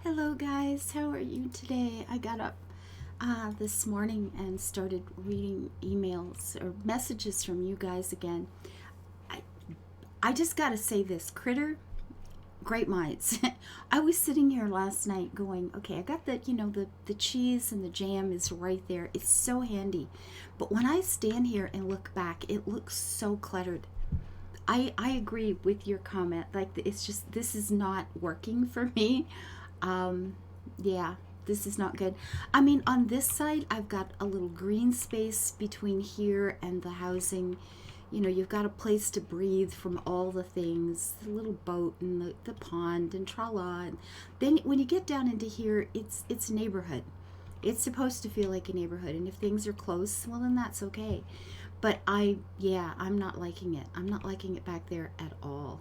Hello guys, how are you today? I got up this morning and started reading emails or messages from you guys again. I, I just gotta say this, Critter, great minds. I was sitting here last night going, okay, I got the cheese and the jam is right there. It's so handy. But when I stand here and look back, it looks so cluttered. I agree with your comment. Like, it's just, this is not working for me. Um, yeah, this is not good. I mean, on this side, I've got a little green space between here and the housing. You know, you've got a place to breathe from all the things, the little boat and the pond and tra-la. And then when you get down into here, it's a neighborhood. It's supposed to feel like a neighborhood. And if things are close, well, then that's okay. But I'm not liking it. I'm not liking it back there at all.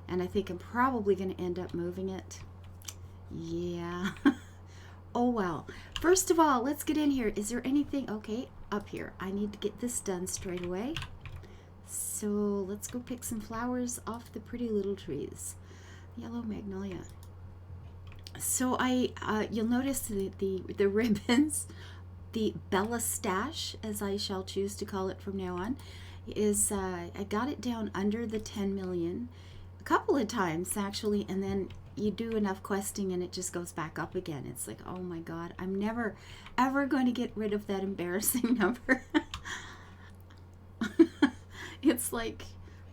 And I think I'm probably going to end up moving it. Yeah. Oh, well. First of all, let's get in here. Is there anything? Okay, up here. I need to get this done straight away. So let's go pick some flowers off the pretty little trees. Yellow magnolia. So you'll notice the ribbons, the Bella stash, as I shall choose to call it from now on, is I got it down under the 10 million a couple of times actually, and then you do enough questing and it just goes back up again. It's like, oh my god, I'm never ever going to get rid of that embarrassing number. It's like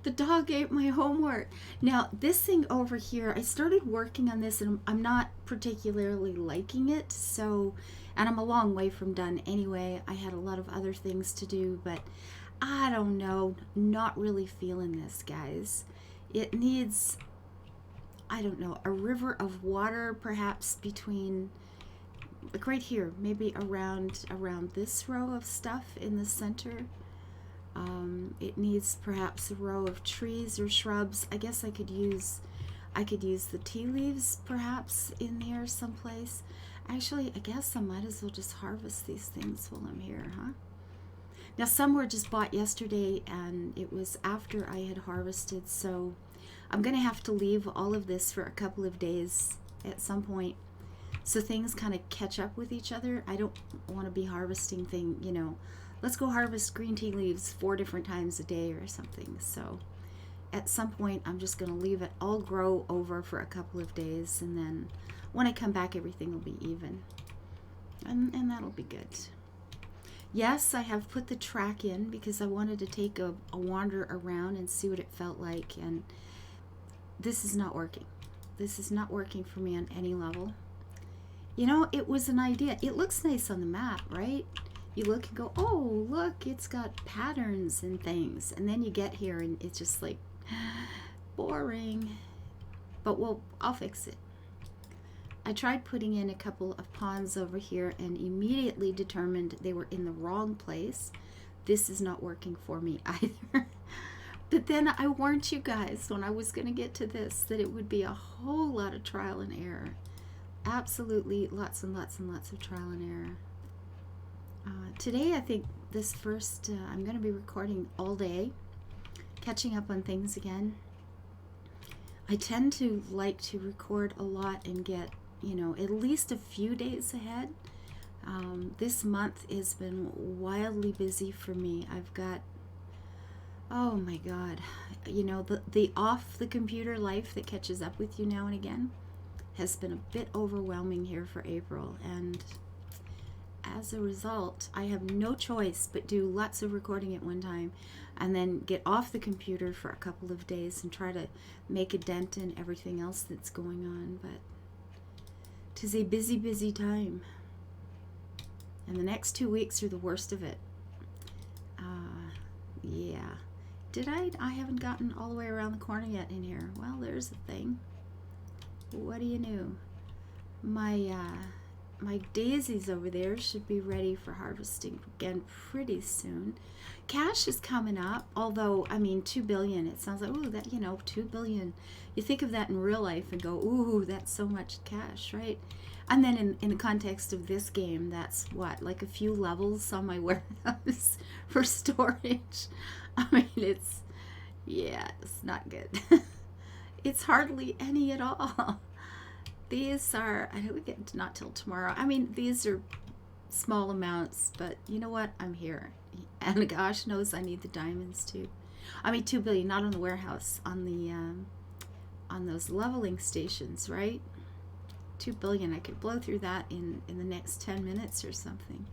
the dog ate my homework. Now this thing over here, I started working on this and I'm not particularly liking it, so, and I'm a long way from done anyway. I had a lot of other things to do, but I don't know, not really feeling this, guys. It needs, I don't know, a river of water perhaps between, like right here, maybe around this row of stuff in the center. It needs perhaps a row of trees or shrubs. I guess I could use the tea leaves perhaps in there someplace. Actually, I guess I might as well just harvest these things while I'm here, huh? Now, some were just bought yesterday and it was after I had harvested, so I'm going to have to leave all of this for a couple of days at some point so things kind of catch up with each other. I don't want to be harvesting let's go harvest green tea leaves 4 different times a day or something. So at some point, I'm just going to leave it all grow over for a couple of days, and then when I come back, everything will be even. And that'll be good. Yes, I have put the track in because I wanted to take a wander around and see what it felt like, and this is not working. This is not working for me on any level. You know, it was an idea. It looks nice on the map, right? You look and go, oh, look, it's got patterns and things. And then you get here and it's just like, boring. But I'll fix it. I tried putting in a couple of ponds over here and immediately determined they were in the wrong place. This is not working for me either. But then I warned you guys when I was going to get to this that it would be a whole lot of trial and error. Absolutely lots and lots and lots of trial and error. Today, I think I'm going to be recording all day, catching up on things again. I tend to like to record a lot and get, at least a few days ahead. This month has been wildly busy for me. I've got, oh my God, the off the computer life that catches up with you now and again has been a bit overwhelming here for April, and as a result, I have no choice but do lots of recording at one time and then get off the computer for a couple of days and try to make a dent in everything else that's going on. But 'tis a busy, busy time. And the next 2 weeks are the worst of it. Yeah. I haven't gotten all the way around the corner yet in here. Well, there's a thing. What do you know? My daisies over there should be ready for harvesting again pretty soon. Cash is coming up, although, 2 billion, it sounds like, ooh, that, 2 billion. You think of that in real life and go, ooh, that's so much cash, right? And then in the context of this game, that's what, like a few levels on my warehouse for storage. It's not good. It's hardly any at all. these are, I know we get not till tomorrow. I mean, these are small amounts, but you know what? I'm here. And gosh knows I need the diamonds too. I mean, 2 billion, not on the warehouse, on those leveling stations, right? 2 billion, I could blow through that in the next 10 minutes or something.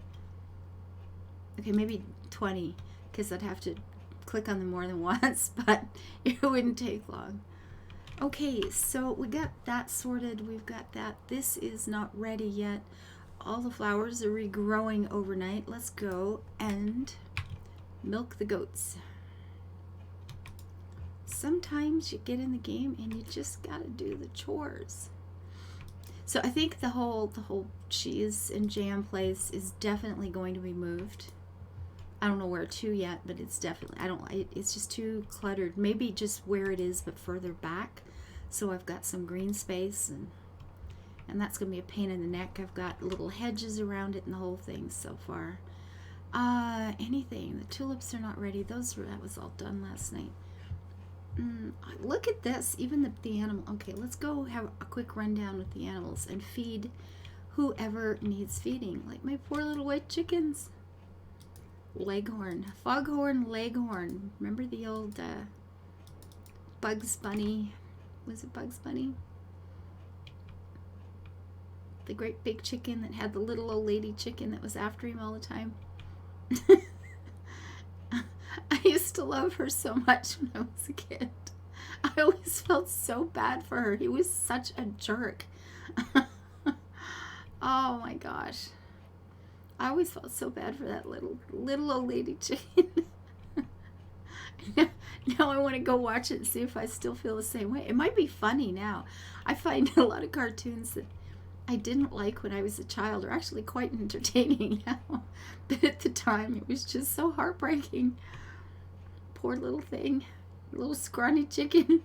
Okay, maybe 20, because I'd have to click on them more than once, but it wouldn't take long. Okay, so we got that sorted. We've got that. This is not ready yet. All the flowers are regrowing overnight. Let's go and milk the goats. Sometimes you get in the game and you just gotta do the chores. So I think the whole cheese and jam place is definitely going to be moved. I don't know where to yet, but it's definitely, it's just too cluttered. Maybe just where it is, but further back. So I've got some green space, and that's going to be a pain in the neck. I've got little hedges around it and the whole thing so far. Anything. The tulips are not ready. That was all done last night. Look at this. Even the animal. Okay, let's go have a quick rundown with the animals and feed whoever needs feeding. Like my poor little white chickens. Leghorn. Foghorn Leghorn. Remember the old Bugs Bunny? Was it Bugs Bunny? The great big chicken that had the little old lady chicken that was after him all the time. I used to love her so much when I was a kid. I always felt so bad for her. He was such a jerk. Oh my gosh. I always felt so bad for that little old lady chicken. Now I want to go watch it and see if I still feel the same way. It might be funny now. I find a lot of cartoons that I didn't like when I was a child are actually quite entertaining now. But at the time, it was just so heartbreaking. Poor little thing. Little scrawny chicken.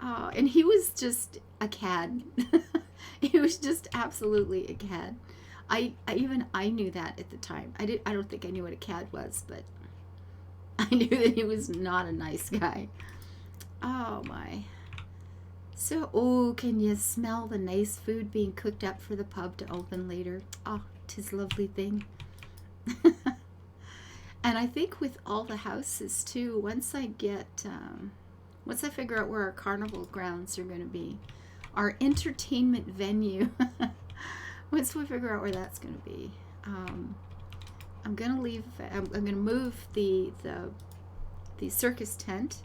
Oh, and he was just a cad. He was just absolutely a cad. I knew that at the time. I don't think I knew what a cad was, but I knew that he was not a nice guy. Oh my. So, can you smell the nice food being cooked up for the pub to open later? Oh, 'tis a lovely thing. And I think with all the houses too, once I figure out where our carnival grounds are going to be, our entertainment venue, once we figure out where that's going to be, I'm going to move the circus tent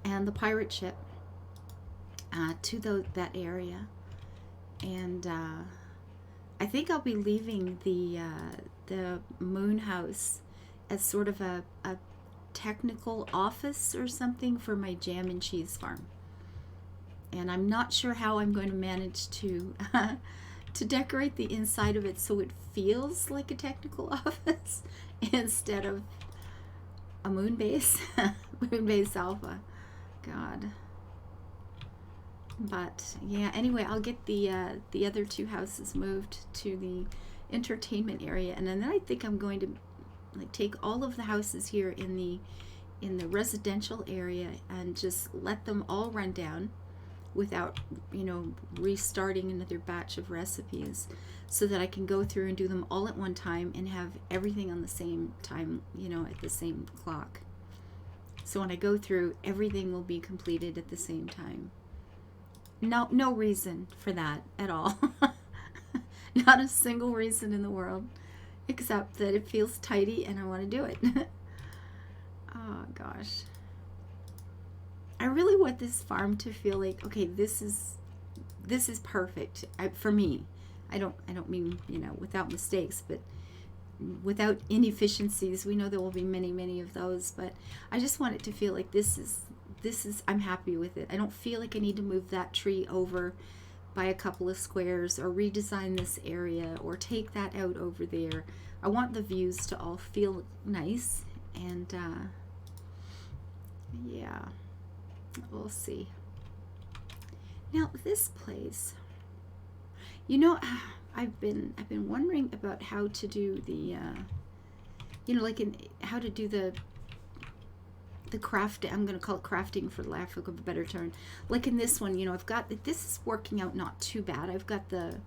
and the pirate ship to that area, and I think I'll be leaving the moon house as sort of a technical office or something for my jam and cheese farm. And I'm not sure how I'm going to manage to decorate the inside of it so it feels like a technical office instead of a moon base, moon base alpha. God. But yeah, anyway, I'll get the other two houses moved to the entertainment area, and then I think I'm going to take all of the houses here in the residential area and just let them all run down without restarting another batch of recipes, so that I can go through and do them all at one time and have everything on the same time, at the same clock. So when I go through, everything will be completed at the same time. No reason for that at all. Not a single reason in the world, except that it feels tidy and I want to do it. Oh gosh. I really want this farm to feel like, okay, this is perfect for me. I don't mean, without mistakes, but without inefficiencies. We know there will be many of those, but I just want it to feel like this is I'm happy with it. I don't feel like I need to move that tree over by a couple of squares or redesign this area or take that out over there. I want the views to all feel nice, and yeah, we'll see. Now this place, I've been wondering about how to do the how to do the the craft, I'm going to call it crafting for lack of a better term. Like in this one, you know, I've got, this is working out not too bad. I've got the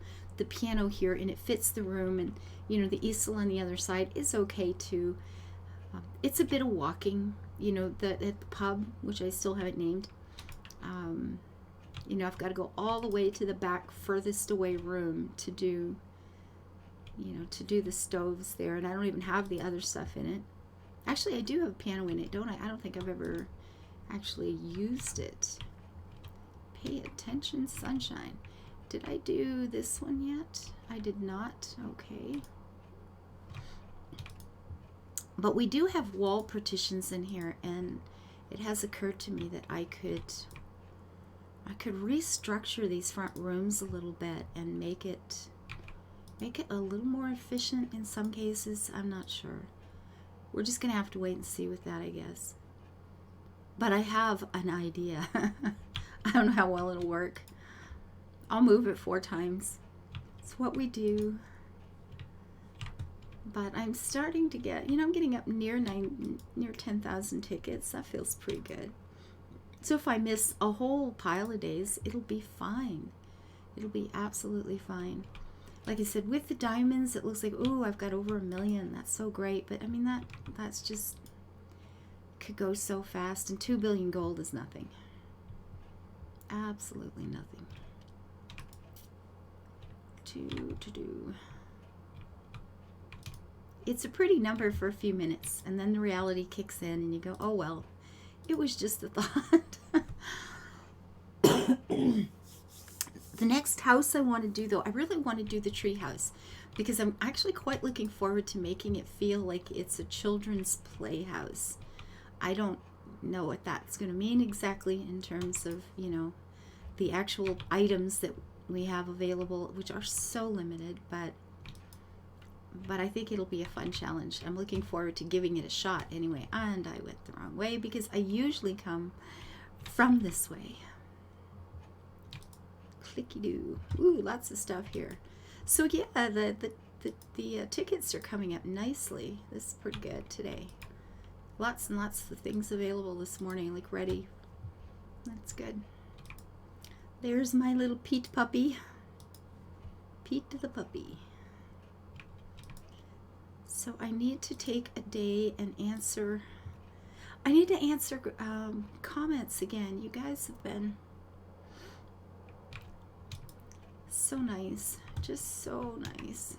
piano here and it fits the room, and, you know, the easel on the other side is okay too. It's a bit of walking, you know, at the pub, which I still haven't named. You know, I've got to go all the way to the back furthest away room to do, you know, to do the stoves there, and I don't even have the other stuff in it. Actually, I do have a piano in it, don't I? I don't think I've ever actually used it. Pay attention, sunshine. Did I do this one yet? I did not. Okay. But we do have wall partitions in here, and it has occurred to me that I could restructure these front rooms a little bit and make it a little more efficient in some cases. I'm not sure. We're just gonna have to wait and see with that, I guess. But I have an idea. I don't know how well it'll work. I'll move it 4 times. It's what we do. But I'm starting to get, you know, I'm getting up near 10,000 tickets. That feels pretty good. So if I miss a whole pile of days, it'll be fine. It'll be absolutely fine. Like I said, with the diamonds, it looks like, ooh, I've got over 1 million. That's so great. But I mean, that's just, could go so fast. And 2 billion gold is nothing. Absolutely nothing. To do. It's a pretty number for a few minutes, and then the reality kicks in, and you go, oh well, it was just a thought. The next house I want to do, though, I really want to do the tree house, because I'm actually quite looking forward to making it feel like it's a children's playhouse. I don't know what that's going to mean exactly in terms of, you know, the actual items that we have available, which are so limited, but I think it'll be a fun challenge. I'm looking forward to giving it a shot anyway. And I went the wrong way because I usually come from this way. Clicky-doo. Ooh, lots of stuff here. So yeah, the tickets are coming up nicely. This is pretty good today. Lots and lots of things available this morning, like ready. That's good. There's my little Pete puppy. Pete the puppy. So I need to take a day and answer. I need to answer comments again. You guys have been so nice. Just so nice.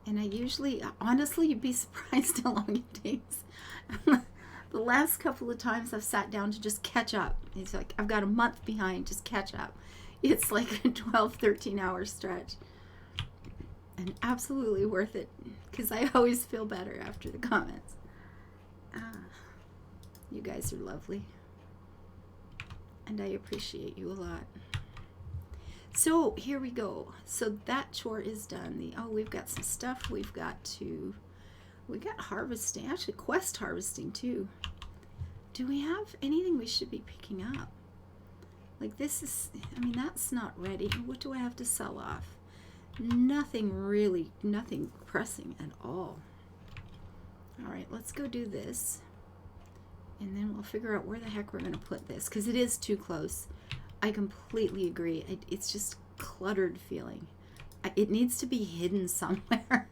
And I usually, honestly, you'd be surprised how long it takes. The last couple of times I've sat down to just catch up. It's like, I've got a month behind, just catch up. It's like a 12, 13-hour stretch. And absolutely worth it, because I always feel better after the comments. You guys are lovely. And I appreciate you a lot. So here we go. So that chore is done. We've got some stuff. We got harvesting, actually quest harvesting too. Do we have anything we should be picking up? Like this is, I mean, that's not ready. What do I have to sell off? Nothing really, nothing pressing at all. All right, let's go do this. And then we'll figure out where the heck we're going to put this, because it is too close. I completely agree. It's just cluttered feeling. It needs to be hidden somewhere.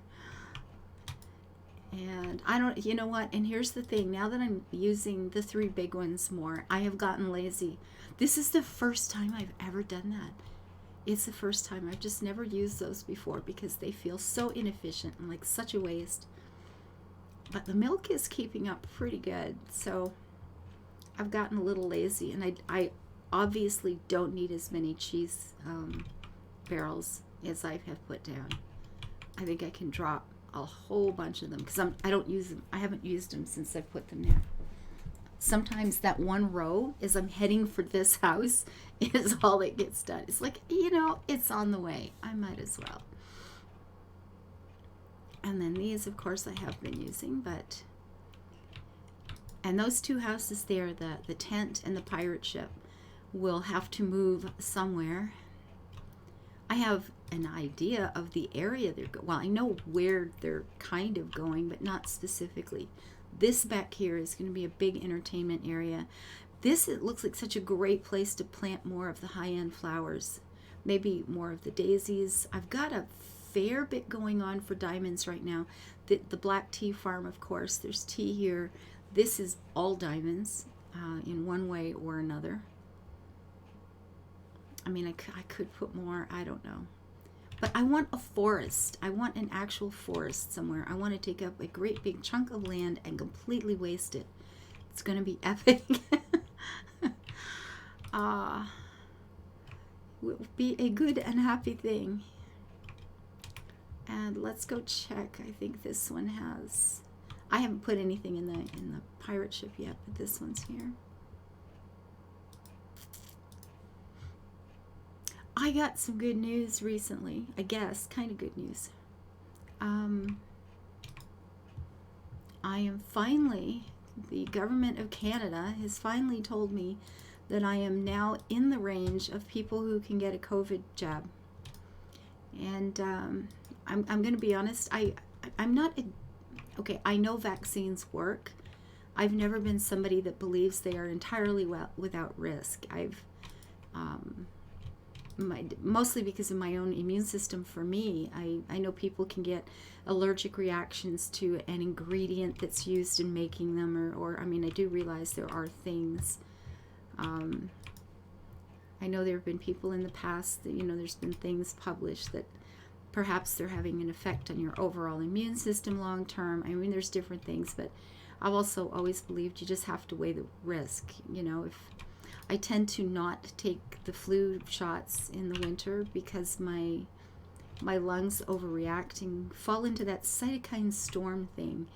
And I don't, you know what? And here's the thing. Now that I'm using the 3 big ones more, I have gotten lazy. This is the first time I've ever done that. It's the first time. I've just never used those before because they feel so inefficient and like such a waste. But the milk is keeping up pretty good. So I've gotten a little lazy, and I obviously don't need as many cheese barrels as I have put down. I think I can drop a whole bunch of them because I don't use them. I haven't used them since I put them there. Sometimes that one row as I'm heading for this house is all that gets done. It's like, you know, it's on the way. I might as well. And then these, of course, I have been using, and those 2 houses there, the tent and the pirate ship, will have to move somewhere. I have an idea of the area they're going. Well, I know where they're kind of going, but not specifically. This back here is going to be a big entertainment area. This, it looks like such a great place to plant more of the high-end flowers. Maybe more of the daisies. I've got a fair bit going on for diamonds right now. The black tea farm, of course. There's tea here. This is all diamonds in one way or another. I mean, I could put more. I don't know. But I want a forest. I want an actual forest somewhere. I want to take up a great big chunk of land and completely waste it. It's going to be epic. Will be a good and happy thing. And let's go check. I think this one has. I haven't put anything in the pirate ship yet, but this one's here. I got some good news recently. I guess kind of good news. I am finally. The government of Canada has finally told me that I am now in the range of people who can get a COVID jab. And I'm going to be honest, I'm not, okay, I know vaccines work. I've never been somebody that believes they are entirely without risk. Mostly because of my own immune system. For me, I know people can get allergic reactions to an ingredient that's used in making them, or I mean, I do realize there are things. I know there have been people in the past that, there's been things published that perhaps they're having an effect on your overall immune system long term. I mean, there's different things, but I've also always believed you just have to weigh the risk. If I tend to not take the flu shots in the winter because my lungs overreact and fall into that cytokine storm thing,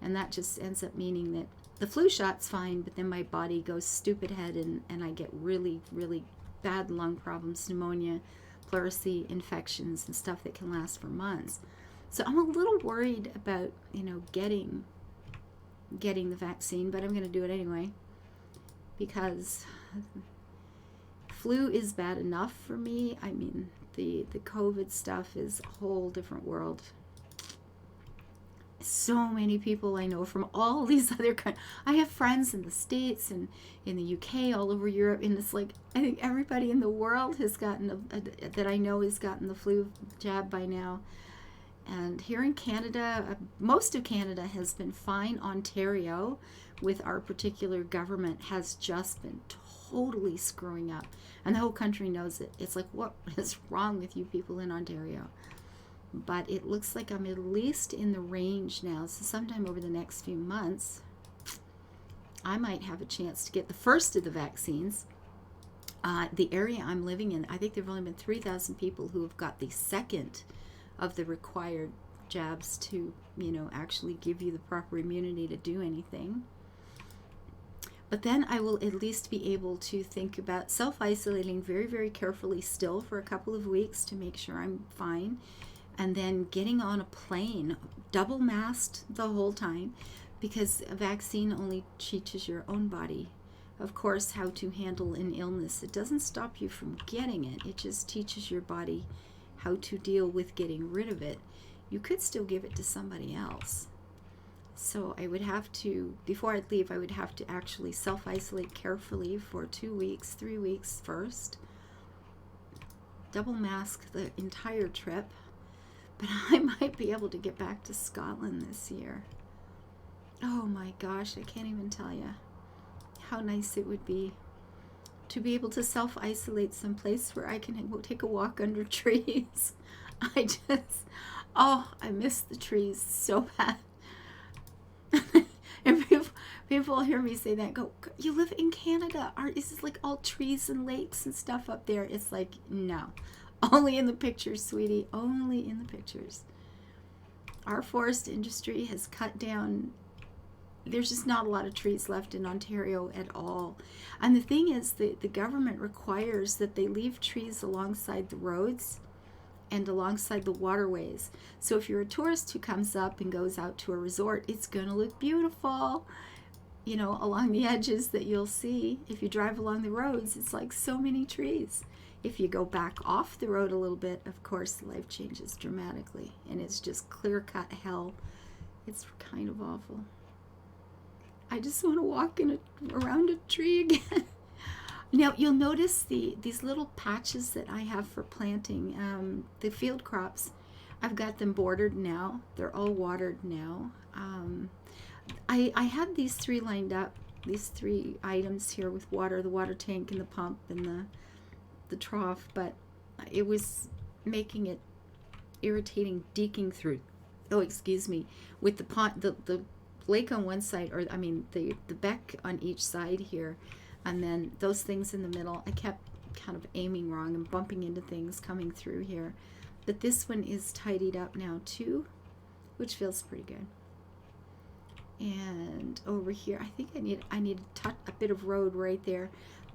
and that just ends up meaning that the flu shot's fine, but then my body goes stupid head and I get really, really bad lung problems, pneumonia, pleurisy infections, and stuff that can last for months. So I'm a little worried about, getting the vaccine, but I'm going to do it anyway because flu is bad enough for me. I mean, the COVID stuff is a whole different world. So many people I know from all these other countries. I have friends in the States and in the UK, all over Europe, and it's like I think everybody in the world has gotten that I know has gotten the flu jab by now. And here in Canada, most of Canada has been fine. Ontario, with our particular government, has just been totally screwing up, and the whole country knows it. It's like, what is wrong with you people in Ontario? But it looks like I'm at least in the range now. So sometime over the next few months, I might have a chance to get the first of the vaccines. The area I'm living in, I think there have only been 3,000 people who have got the second of the required jabs to, actually give you the proper immunity to do anything. But then I will at least be able to think about self-isolating very, very carefully still for a couple of weeks to make sure I'm fine. And then getting on a plane, double masked the whole time, because a vaccine only teaches your own body, of course, how to handle an illness. It doesn't stop you from getting it. It just teaches your body how to deal with getting rid of it. You could still give it to somebody else. So I would have to, before I leave, I would have to actually self-isolate carefully for 2 weeks, 3 weeks first. Double mask the entire trip. But I might be able to get back to Scotland this year. Oh my gosh, I can't even tell you how nice it would be to be able to self-isolate someplace where I can take a walk under trees. I miss the trees so bad. And people hear me say that, go, you live in Canada. Is this like all trees and lakes and stuff up there? It's like, no. Only in the pictures, sweetie. Only in the pictures. Our forest industry has cut down. There's just not a lot of trees left in Ontario at all. And the thing is, the government requires that they leave trees alongside the roads and alongside the waterways. So if you're a tourist who comes up and goes out to a resort, it's going to look beautiful, along the edges that you'll see. If you drive along the roads, it's like so many trees. If you go back off the road a little bit, of course, life changes dramatically, and it's just clear-cut hell. It's kind of awful. I just want to walk around a tree again. Now, you'll notice these little patches that I have for planting, the field crops. I've got them bordered now. They're all watered now. I had these three lined up, these three items here with water, the water tank and the pump and the trough, but it was making it irritating digging through, with the pond, the lake on one side, or I mean the beck on each side here, and then those things in the middle. I kept kind of aiming wrong and bumping into things coming through here. But this one is tidied up now too, which feels pretty good. And over here, I think I need a bit of road right there.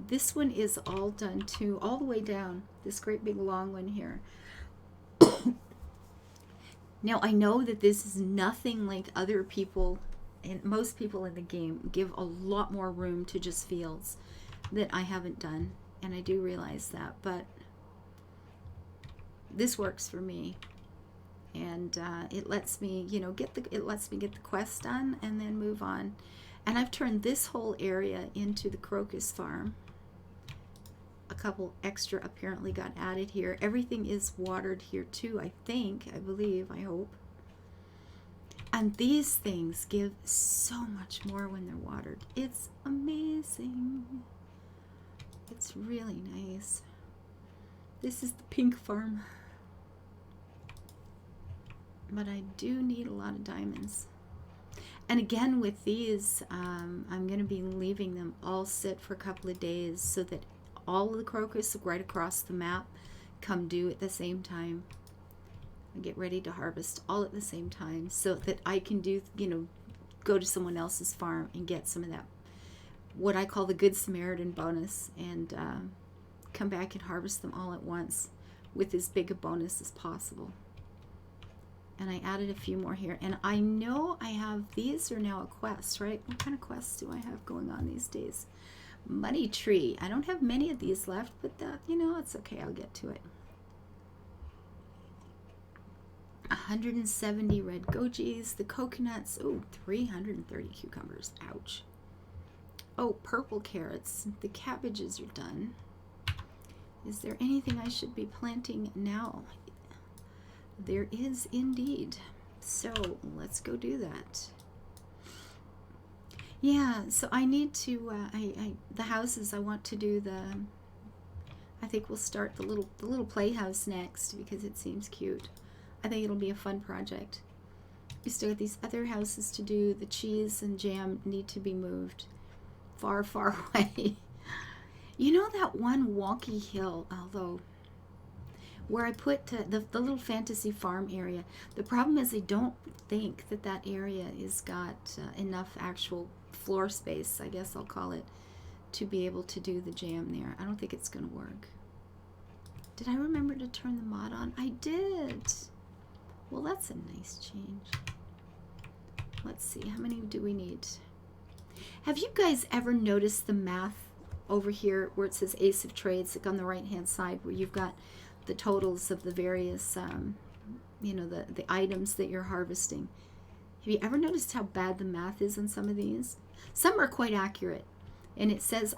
This one is all done too, all the way down. This great big long one here. Now I know that this is nothing like other people, and most people in the game give a lot more room to just fields that I haven't done, and I do realize that, but this works for me, and it lets me, get the quest done and then move on. And I've turned this whole area into the crocus farm. A couple extra apparently got added here. Everything is watered here too, I believe, I hope. And these things give so much more when they're watered. It's amazing. It's really nice. This is the pink farm. But I do need a lot of diamonds. And again with these, I'm going to be leaving them all sit for a couple of days so that all of the crocus right across the map come due at the same time. I get ready to harvest all at the same time so that I can do, go to someone else's farm and get some of that, what I call the Good Samaritan bonus, and come back and harvest them all at once with as big a bonus as possible. And I added a few more here. And I know I have, these are now a quest, right? What kind of quests do I have going on these days? Money tree. I don't have many of these left, but that, it's okay. I'll get to it. 170 red gojis. The coconuts. Oh, 330 cucumbers. Ouch. Oh, purple carrots. The cabbages are done. Is there anything I should be planting now? There is indeed. So let's go do that. Yeah, so I need to, the houses, I want to do I think we'll start the little playhouse next because it seems cute. I think it'll be a fun project. We still have these other houses to do. The cheese and jam need to be moved far, far away. That one wonky hill, although, where I put the little fantasy farm area. The problem is I don't think that area has got enough actual floor space, I guess I'll call it, to be able to do the jam there. I don't think it's going to work. Did I remember to turn the mod on? I did. Well, that's a nice change. Let's see, how many do we need? Have you guys ever noticed the math over here where it says Ace of Trades, like on the right hand side, where you've got the totals of the various, the items that you're harvesting? Have you ever noticed how bad the math is on some of these? Some are quite accurate. And it says,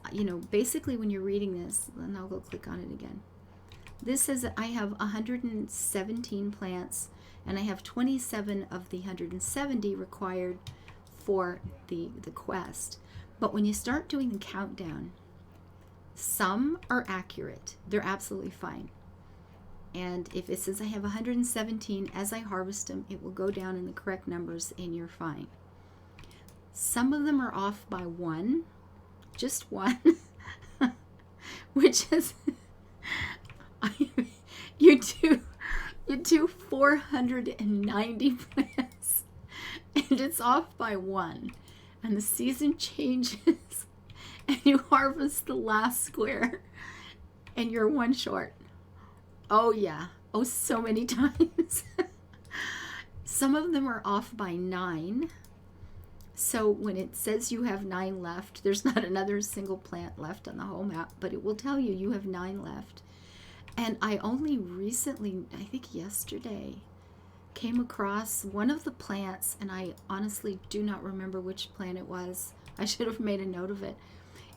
basically when you're reading this, and I'll go click on it again. This says that I have 117 plants, and I have 27 of the 170 required for the quest. But when you start doing the countdown, some are accurate. They're absolutely fine. And if it says I have 117, as I harvest them, it will go down in the correct numbers and you're fine. Some of them are off by one, just one, which is, you do 490 plants and it's off by one. And the season changes and you harvest the last square and you're one short. Oh yeah. Oh, so many times. Some of them are off by 9. So when it says you have 9 left, there's not another single plant left on the whole map, but it will tell you you have 9 left. And I only recently, I think yesterday, came across one of the plants, and I honestly do not remember which plant it was. I should have made a note of it.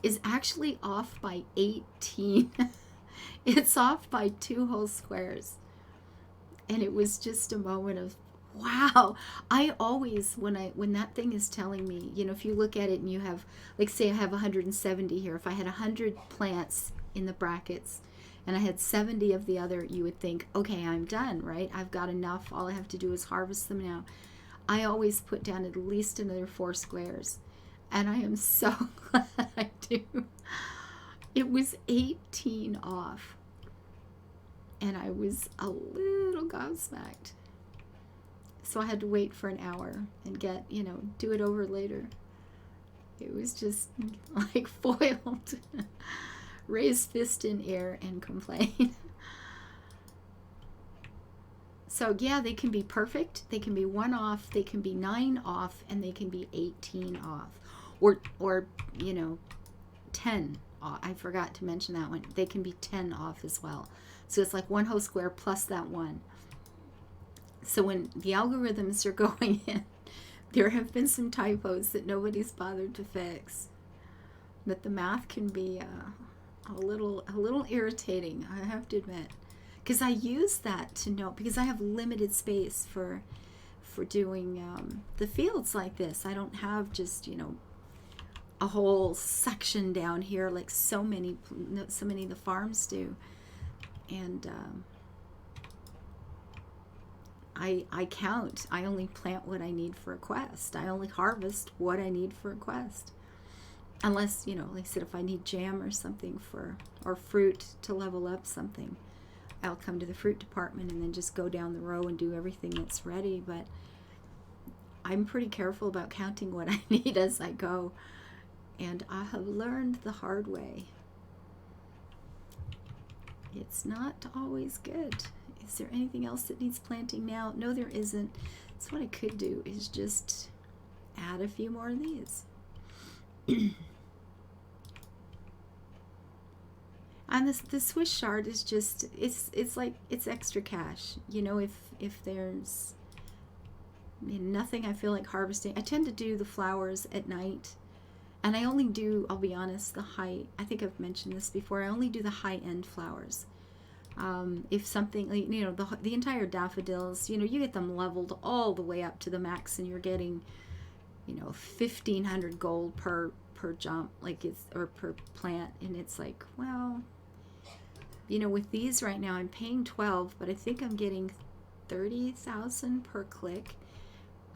Is actually off by 18. It's off by 2 whole squares. And it was just a moment of wow. I always, when that thing is telling me, you know, if you look at it and you have, like, say I have 170 here, if I had 100 plants in the brackets and I had 70 of the other, you would think, okay, I'm done, right? I've got enough. All I have to do is harvest them now. I always put down at least another 4 squares, and I am so glad I do. It was 18 off, and I was a little gobsmacked. So I had to wait for an hour and get, you know, do it over later. It was just like foiled. Raise fist in air and complain. So yeah, they can be perfect. They can be 1 off. They can be 9 off, and they can be 18 off, or you know, 10 off. I forgot to mention that one. They can be 10 off as well. So it's like 1 whole square plus that 1. So when the algorithms are going in, there have been some typos that nobody's bothered to fix. But the math can be a little irritating, I have to admit, because I use that to know, because I have limited space for doing the fields like this. I don't have just, you know, a whole section down here like so many of the farms do, and I count. I only plant what I need for a quest. I only harvest what I need for a quest. Unless, you know, like I said, if I need jam or something or fruit to level up something, I'll come to the fruit department and then just go down the row and do everything that's ready. But I'm pretty careful about counting what I need as I go. And I have learned the hard way. It's not always good. Is there anything else that needs planting now? No, there isn't. So what I could do is just add a few more of these. And the Swiss chard is just, it's like, it's extra cash. You know, if there's nothing I feel like harvesting, I tend to do the flowers at night. And I only do, I'll be honest, I think I've mentioned this before, I only do the high-end flowers. If something, like, you know, the entire daffodils, you know, you get them leveled all the way up to the max, and you're getting, you know, 1,500 gold per jump, like it's, or per plant, and it's like, well, you know, with these right now, I'm paying 12, but I think I'm getting 30,000 per click,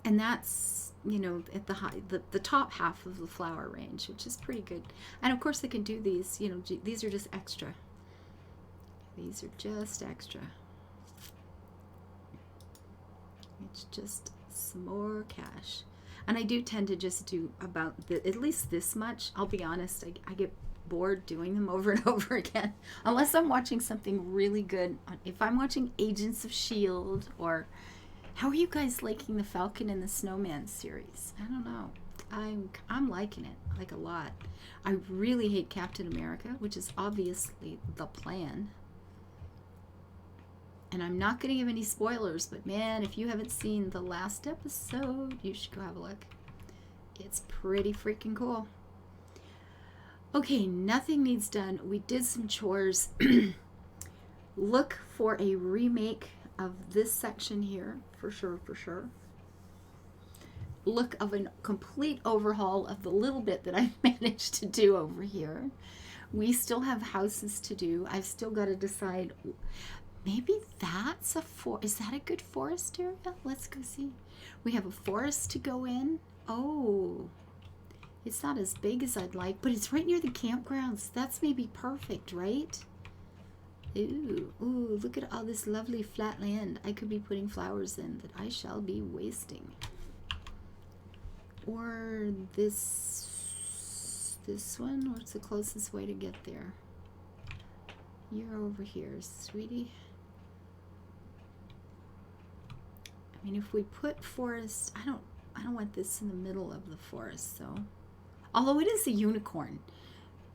and that's, you know, at the top half of the flower range, which is pretty good. And of course, I can do these, you know, these are just extra. These are just extra. It's just some more cash. And I do tend to just do about at least this much. I'll be honest, I get bored doing them over and over again. Unless I'm watching something really good. If I'm watching Agents of S.H.I.E.L.D. or... How are you guys liking the Falcon and the Snowman series? I don't know. I'm liking it, like, a lot. I really hate Captain America, which is obviously the plan. And I'm not going to give any spoilers, but man, if you haven't seen the last episode, you should go have a look. It's pretty freaking cool. Okay, nothing needs done. We did some chores. Look for a remake of this section here, for sure, for sure. Look of a complete overhaul of the little bit that I managed to do over here. We still have houses to do. I've still got to decide... Maybe that's is that a good forest area? Let's go see. We have a forest to go in. Oh, it's not as big as I'd like, but it's right near the campgrounds. That's maybe perfect, right? Ooh, look at all this lovely flat land I could be putting flowers in that I shall be wasting. Or this one, what's the closest way to get there? You're over here, sweetie. I mean, if we put forest, I don't want this in the middle of the forest, so. Although it is a unicorn.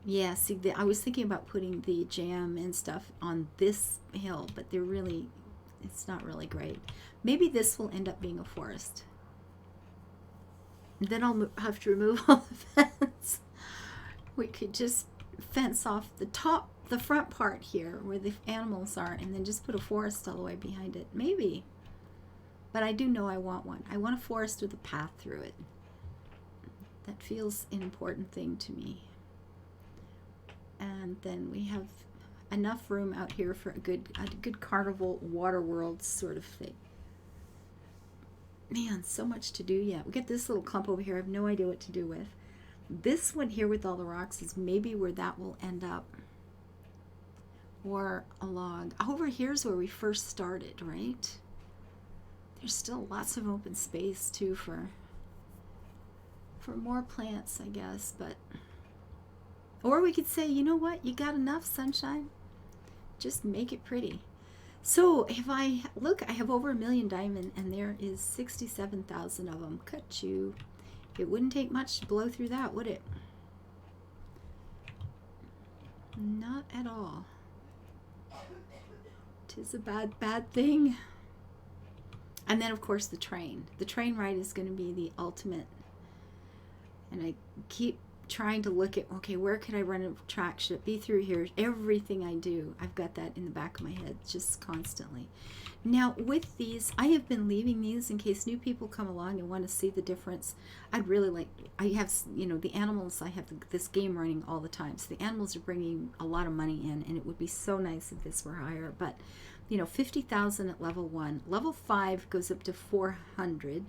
Yeah, see, I was thinking about putting the jam and stuff on this hill, but it's not really great. Maybe this will end up being a forest. Then I'll have to remove all the fence. We could just fence off the front part here where the animals are, and then just put a forest all the way behind it. Maybe. But I do know I want one. I want a forest with a path through it. That feels an important thing to me. And then we have enough room out here for a good carnival water world sort of thing. Man, so much to do yet. We got this little clump over here. I have no idea what to do with. This one here with all the rocks is maybe where that will end up. Or a log. Over here's where we first started, right? There's still lots of open space too for more plants, I guess, but or we could say, you know what, you got enough sunshine, just make it pretty. So if I look, I have over 1 million diamond, and there is 67,000 of them. Cut you. It wouldn't take much to blow through that, would it? Not at all. 'Tis a bad thing. And then of course the train ride is going to be the ultimate. And I keep trying to look at, okay, where could I run a track? Should it be through here? Everything I do, I've got that in the back of my head just constantly. Now with these, I have been leaving these in case new people come along and want to see the difference. I'd really like, I have, you know, the animals, I have this game running all the time. So the animals are bringing a lot of money in, and it would be so nice if this were higher. But, you know, 50,000 at level 1. Level 5 goes up to 400.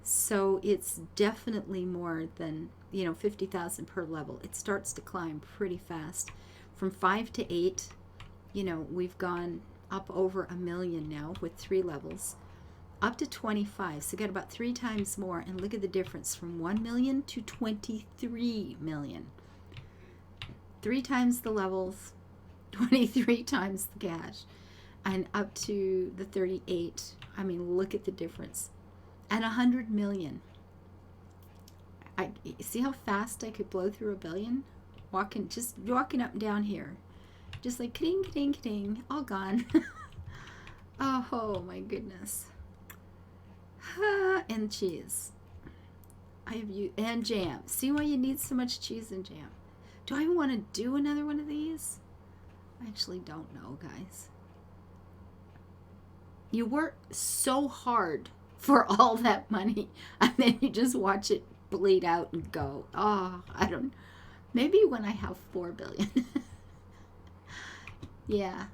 So it's definitely more than, you know, 50,000 per level. It starts to climb pretty fast. From 5 to 8, you know, we've gone up over 1 million now with 3 levels. Up to 25, so got about 3 times more. And look at the difference from 1 million to 23 million. 3 times the levels, 23 times the cash, and up to the 38. I mean, look at the difference. And 100 million. I see how fast I could blow through 1 billion? Just walking up and down here. Just like ka-ding, ka-ding, ka-ding, all gone. Oh my goodness. And cheese. And jam. See why you need so much cheese and jam. Do I even want to do another one of these? I actually don't know, guys. You work so hard for all that money, and then you just watch it bleed out and go. Oh, I don't, maybe when I have 4 billion. Yeah,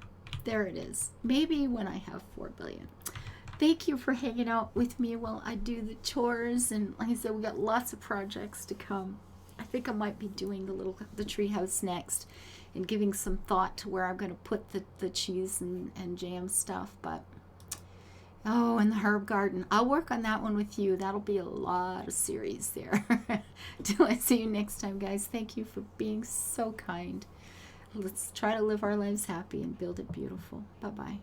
there it is. Maybe when I have 4 billion. Thank you for hanging out with me while I do the chores, and like I said, we got lots of projects to come. I think I might be doing the treehouse next and giving some thought to where I'm going to put the cheese and jam stuff, but oh, and the herb garden. I'll work on that one with you. That'll be a lot of series there. Till I see you next time, guys. Thank you for being so kind. Let's try to live our lives happy and build it beautiful. Bye-bye.